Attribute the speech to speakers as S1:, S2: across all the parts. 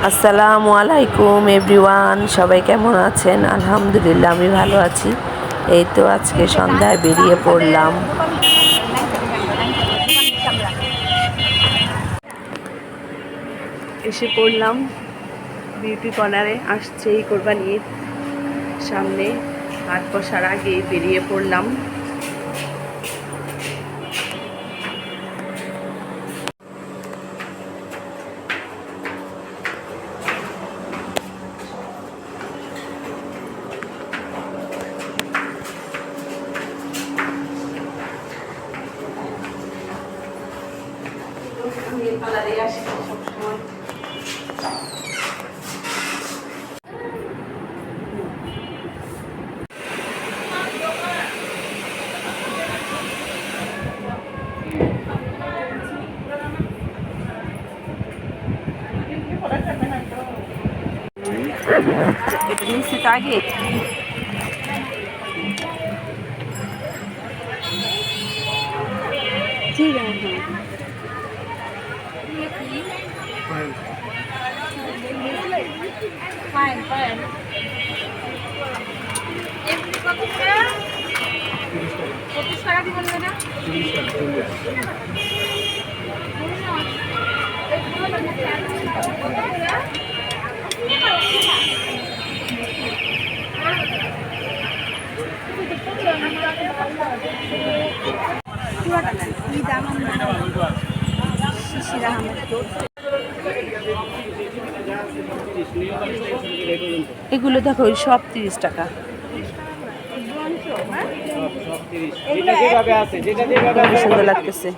S1: আসসালামু আলাইকুম এভরিওয়ান, সবাই কেমন আছেন? আলহামদুলিল্লাহ আমি ভালো আছি। এই তো আজকে সন্ধ্যায় বেরিয়ে পড়লাম। এসে পড়লাম বিউটি কর্নারে। আসছেই কোরবানির সামনে, হাট বসার আগে বেরিয়ে পড়লাম। এটা নিশ্চিত আগে ঠিক আছে। এগুলো দেখো সব 30 টাকা। সুন্দর লাগতেছে।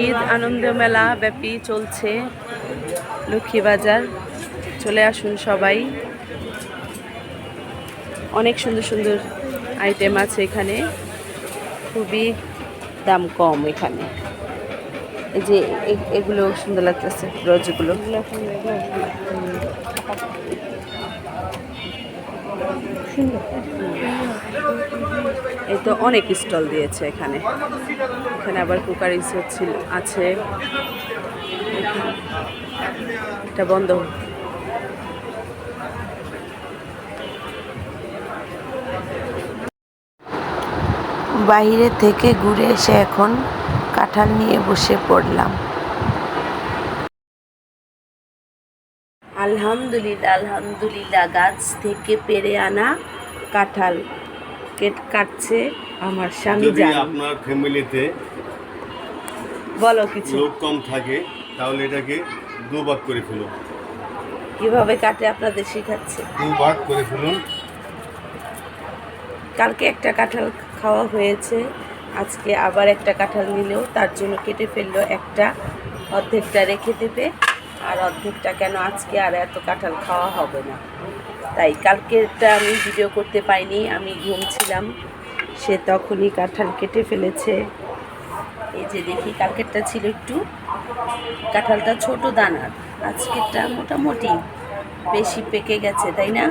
S1: ঈদ আনন্দ মেলা ব্যাপী চলছে লক্ষ্মীবাজার। চলে আসুন সবাই, অনেক সুন্দর সুন্দর আইটেম আছে এখানে, খুবই দাম কম এখানে। এই যে এগুলো সুন্দর লাগতেছে, রোজগুলো। এই তো অনেক স্টল দিয়েছে এখানে। এখানে আবার কুকারিজ হচ্ছিল আছে, এটা বন্ধ। বাইরে থেকে ঘুরে এসে এখন কাঁঠাল নিয়ে বসে পড়লাম। আলহামদুলিল্লাহ আলহামদুলিল্লাহ, গাছ থেকে পেড়ে আনা কাঁঠাল কাটছে আমার স্বামী।
S2: যদি আপনার ফ্যামিলিতে
S1: বলো কিছু,
S2: লোক কম থাকে তাহলে এটাকে দুভাগ করে ফেলুন।
S1: কিভাবে কাটে আপনাদের শিখাচ্ছে।
S2: দুভাগ করে ফেলুন।
S1: কালকে একটা কাঁঠাল খাওয়া হয়েছে, আজকে আবার একটা কাঁঠাল নিলেও তার জন্য কেটে ফেললো একটা, অর্ধেকটা রেখে দেবে, আর অর্ধেকটা কেন আজকে আর এত কাঁঠাল খাওয়া হবে না। তাই কালকেরটা আমি ভিডিও করতে পাইনি, আমি ঘুমছিলাম, সে তখনই কাঁঠাল কেটে ফেলেছে। এই যে দেখি, কালকেরটা ছিল একটু, কাঁঠালটা ছোট দানার, আজকেরটা মোটামুটি বেশি পেকে গেছে, তাই না?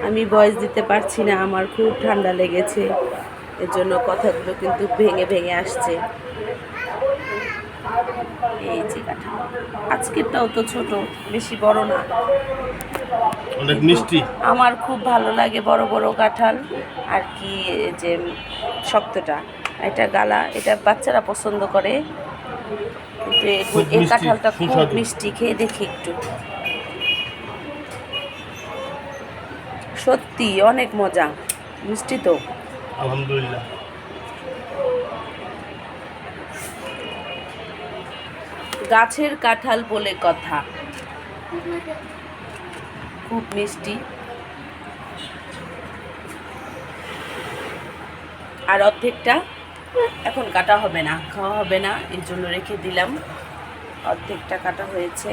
S1: আমি ভয়েস দিতে পারছি না, আমার খুব ঠান্ডা লেগেছে, এর জন্য কথাগুলো কিন্তু ভেঙে ভেঙে আসছে। এই যে কাঁঠাল, আজকেরটাও তো ছোট, বেশি বড় না,
S2: অনেক মিষ্টি।
S1: আমার খুব ভালো লাগে বড় বড় কাঁঠাল, আর কি যে শক্তটা, এটা গালা, এটা বাচ্চারা পছন্দ করে, কিন্তু এই কাঁঠালটা খুব মিষ্টি। খেয়ে দেখি একটু, সত্যি অনেক মজা, মিষ্টি তো
S2: আলহামদুলিল্লাহ।
S1: গাছের কাঁঠাল বলে কথা, খুব মিষ্টি। আর অর্ধেকটা এখন কাটা হবে না, খাওয়া হবে না, এর জন্য রেখে দিলাম। অর্ধেকটা কাটা হয়েছে,